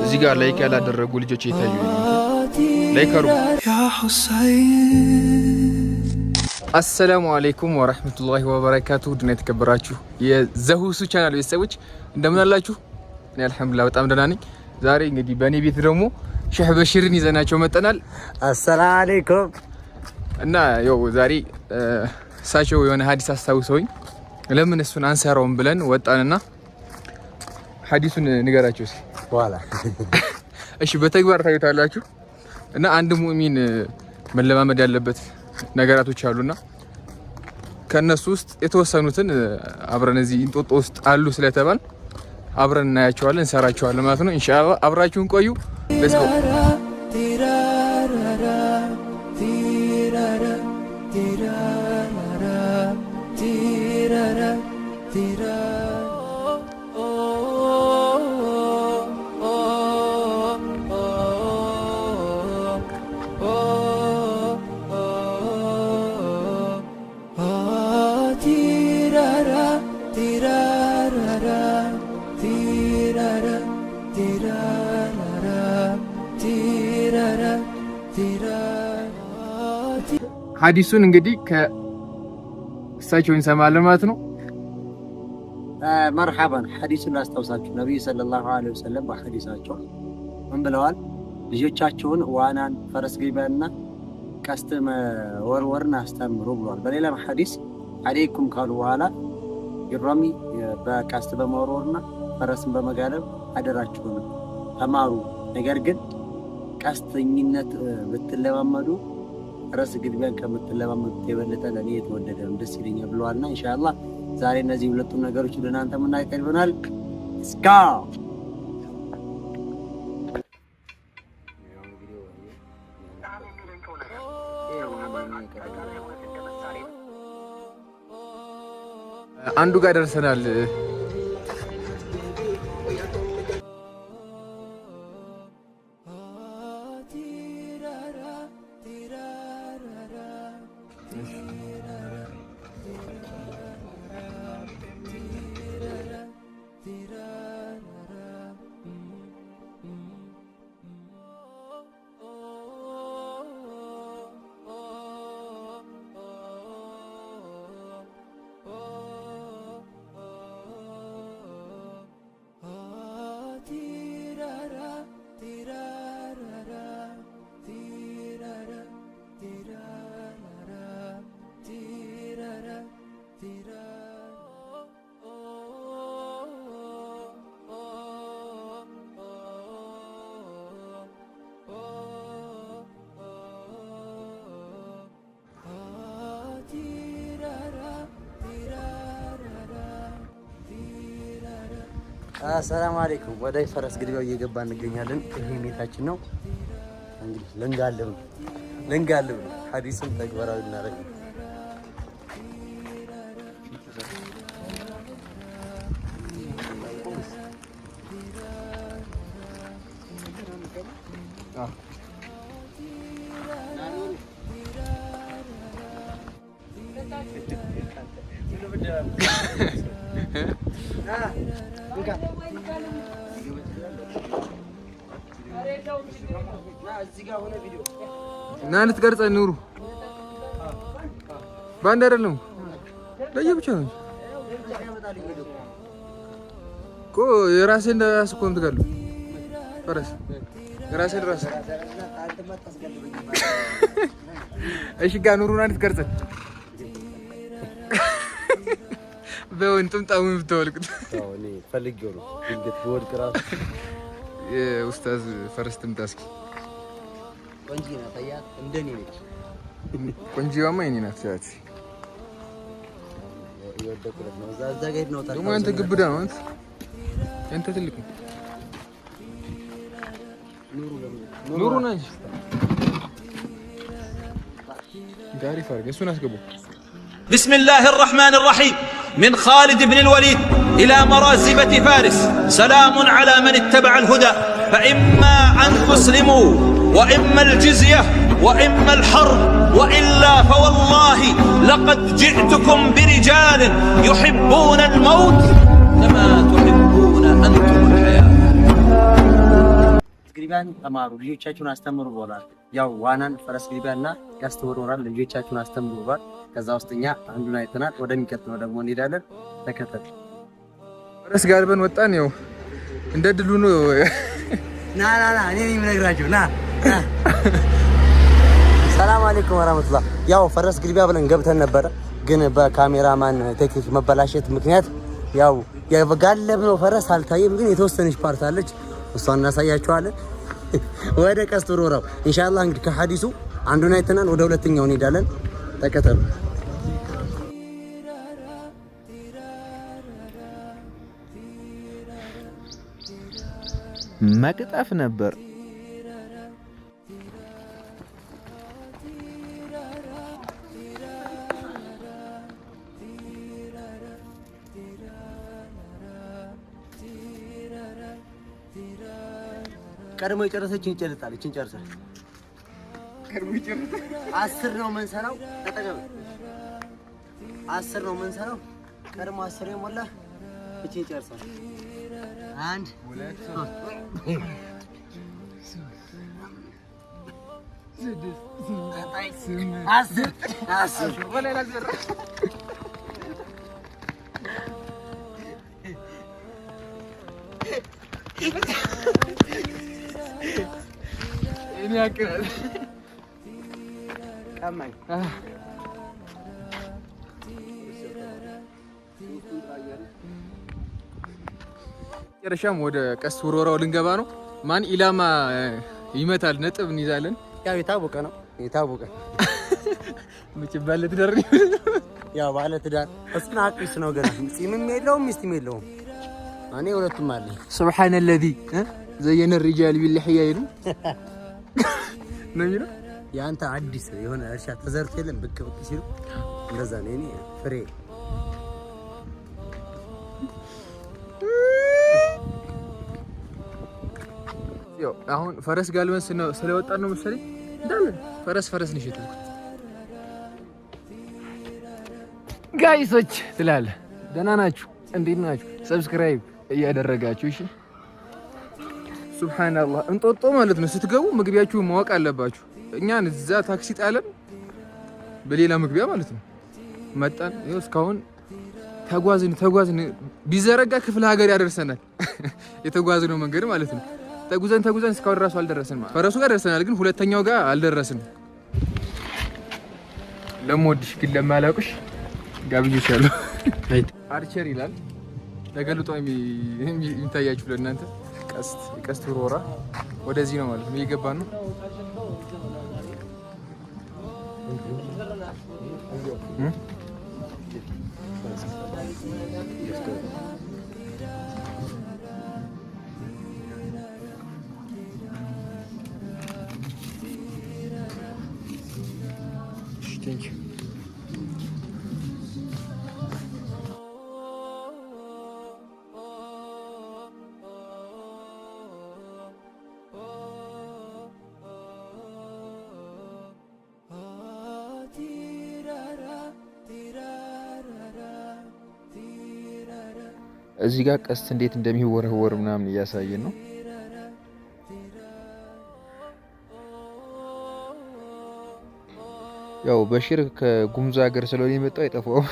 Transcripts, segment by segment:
እዚህ ጋር ላይክ ያላደረጉ ልጆች ይታዩ ላይክ አድርጉ ያ ሁሰይን። አሰላሙ አለይኩም ወራህመቱላሂ ወበረካቱ። ድና የተከበራችሁ የዘሁሱ ቻናል ቤተሰቦች እንደምን አላችሁ? እኔ አልሐምዱሊላህ በጣም ደህና ነኝ። ዛሬ እንግዲህ በእኔ ቤት ደግሞ ሼህ በሽርን ይዘናቸው መጥተናል። አሰላሙ አለይኩም እና ያው ዛሬ እሳቸው የሆነ ሀዲስ አስታውሰውኝ ለምን እሱን አንሰራውም ብለን ወጣንና ሀዲሱን ንገራቸው እስኪ በኋላ እሺ በተግባር ታዩታላችሁ። እና አንድ ሙእሚን መለማመድ ያለበት ነገራቶች አሉና ከነሱ ውስጥ የተወሰኑትን አብረን እዚህ እንጦጦ ውስጥ አሉ ስለተባል አብረን እናያቸዋለን፣ እንሰራቸዋለን ማለት ነው። ኢንሻአላህ አብራችሁን ቆዩ። ሌትስ ጎ ሀዲሱን እንግዲህ ከእሳቸው እንሰማለን ማለት ነው። መርሐባን ሐዲሱን ላስታውሳችሁ። ነብዩ ሰለላሁ ዐለይሂ ወሰለም በሐዲሳቸው ምን ብለዋል? ልጆቻቸውን ዋናን፣ ፈረስ ግልቢያና ቀስት መወርወርን አስተምሩ ብለዋል። በሌላም ሐዲስ አለይኩም ካሉ በኋላ ይረሚ በቀስት በመወርወርና ፈረስን በመጋለብ አደራችሁን ተማሩ። ነገር ግን ቀስተኝነት ብትለማመዱ ፈረስ ግልቢያን ከምትለማመዱት የበለጠ ለኔ የተወደደ ነው፣ ደስ ይለኛል ብለዋልና ኢንሻአላህ ዛሬ እነዚህ ሁለቱ ነገሮች ወደ እናንተ የምናቀርብ ይሆናል። እስካ አንዱ ጋር ደርሰናል። አሰላሙ አለይኩም። ወደ ፈረስ ግልቢያው እየገባ እንገኛለን። ይሄ ሜታችን ነው። እንግዲህ ልንጋልብ ነው። ሐዲሱን ተግባራዊ እናደርግ። እና ልትቀርጸን ኑሩ ባንድ አይደለም ለየብቻ ነው እኮ የራሴን ራስ እኮ የምትገለው ፈረስ የራሴን ራስ። እሺ ጋር ኑሩና ልትቀርጸን በወንቱም ጣሙን ብትወልቁት እኔ ፈልጌው ነው ድንገት ወድቅ ራስ የኡስታዝ ፈረስ ትምጣስኪ ቆንጆ ናት። አያት እንደኔ ነች። ቆንጆዋማ የኔ ናት። ያቺ እየወደቁለት ነው። እዛ ጋር ነው ታዲያ። ደግሞ አንተ ግብዳ ነው አንተ ትልቅ ኑሩ ነህ ጋሪ ፈርግ እሱን አስገቡ بسم الله الرحمن الرحيم من خالد بن الوليد إلى مرازبة فارس سلام على من اتبع الهدى فإما أن تسلموا وإما الجزية وإما الحرب وإلا فوالله لقد جئتكم برجال يحبون الموت كما تحبون أنتم الحياة ግሪባን ተማሩ ልጆቻችሁን አስተምሩ ብሏል። ያው ዋናን ፈረስ ግሪባና ያስተምሩናል ልጆቻችሁን አስተምሩ ብሏል። ከዛ ውስጥኛ አንዱን አይተናል። ወደሚቀጥለው ደግሞ እንሄዳለን። ተከተል ፈረስ ጋልበን ወጣን። ያው እንደ ድሉ ነው። ና እኔ ነኝ የምነግራችሁ ና ሰላም አለይኩም ወራህመቱላህ። ያው ፈረስ ግሪባ ብለን ገብተን ነበረ፣ ግን በካሜራማን ቴክኒክ መበላሸት ምክንያት ያው የጋለብነው ፈረስ አልታየም፣ ግን የተወሰነች ፓርት አለች። እሷን እናሳያችኋለን። ወደ ቀስት ውርወራው ኢንሻአላህ። እንግዲህ ከሐዲሱ አንዱን አይተናል፣ ወደ ሁለተኛው እንሄዳለን። ተከተሉ። መቅጠፍ ነበር። ቀድሞ የጨረሰችን ይጨልጣለች። እንጨርሰ ቀድሞ ይጨርሰ 10 ነው መንሰራው። ተጠቀም 10 ነው መንሰራው። ቀድሞ 10 የሞላ እቺ ይጨርሳል። 1 2 እኔ ያቀራል ቀማኝ ጨረሻም ወደ ቀስት ውርወራው ልንገባ ነው። ማን ኢላማ ይመታል ነጥብ እንይዛለን። ያው የታወቀ ነው የታወቀ ምጭ ባለ ትዳር ያው ባለ ትዳር እሱን አቅስ ነው ገና ጺምም የለውም ሚስትም የለውም። እኔ ሁለቱም አለኝ። ሱብሃነ الذي ዘየነ الرجال باللحية ነው የሚለው። ያንተ አዲስ የሆነ እርሻ ተዘርቶ የለም ብቅ ሲሉ እንደዛ ነው። እኔ ፍሬ ያው አሁን ፈረስ ጋልበን ስለወጣን ነው መሰለኝ እንዳለ ፈረስ ነሽ የተልኩት ጋይሶች ትላለህ። ደህና ናችሁ? እንዴት ናችሁ? ሰብስክራይብ እያደረጋችሁ እሺ። ሱብሃንአላህ እንጦጦ ማለት ነው። ስትገቡ መግቢያችሁን ማወቅ አለባችሁ። እኛን እዛ ታክሲ ጣለን በሌላ መግቢያ ማለት ነው። መጣን ይኸው እስካሁን ተጓዝን ቢዘረጋ ክፍለ ሀገር ያደርሰናል። የተጓዝነው መንገድ ማለት ነው። ተጉዘን እስካሁን ራሱ አልደረስንም። ፈረሱ ጋር ደርሰናል፣ ግን ሁለተኛው ጋር አልደረስንም። ለሞድሽ ግን ለማላውቅሽ ጋብዬሻለሁ። አርቸር ይላል ተገልጦ የሚታያችሁ ለእናንተ ቀስት ውርወራ ወደዚህ ነው ማለት ነው። እየገባን ነው። Thank you. እዚህ ጋር ቀስት እንዴት እንደሚወረወር ምናምን እያሳየን ነው። ያው በሽር ከጉምዛ ሀገር ስለሆነ የመጣው አይጠፋውም።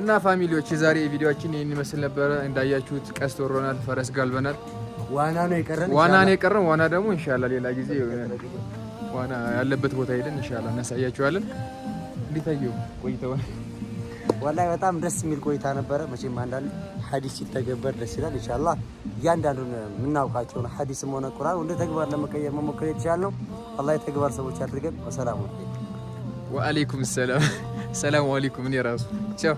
እና ፋሚሊዎች የዛሬ ቪዲዮአችን ይሄን ይመስል ነበር። እንዳያችሁት ቀስት ወሮናል፣ ፈረስ ጋልበናል። ዋና ነው የቀረን። ዋና ደግሞ ኢንሻአላህ ሌላ ጊዜ ዋና ያለበት ቦታ ሄደን ኢንሻአላህ እናሳያችኋለን። እንዴት አየው ቆይታው? ወላሂ በጣም ደስ የሚል ቆይታ ነበረ። መቼም አንዳንድ ሐዲስ ሲተገበር ደስ ይላል። ኢንሻአላህ እያንዳንዱን የምናውቃቸውን ሐዲስም ሆነ ቁርአን ወደ ተግባር ለመቀየር መሞከር ይቻላል። አላህ የተግባር ሰዎች አድርገን። ወሰላሙ አለይኩም። ወአለይኩም ሰላም። ሰላም አለይኩም። እኔ ራሱ ቻው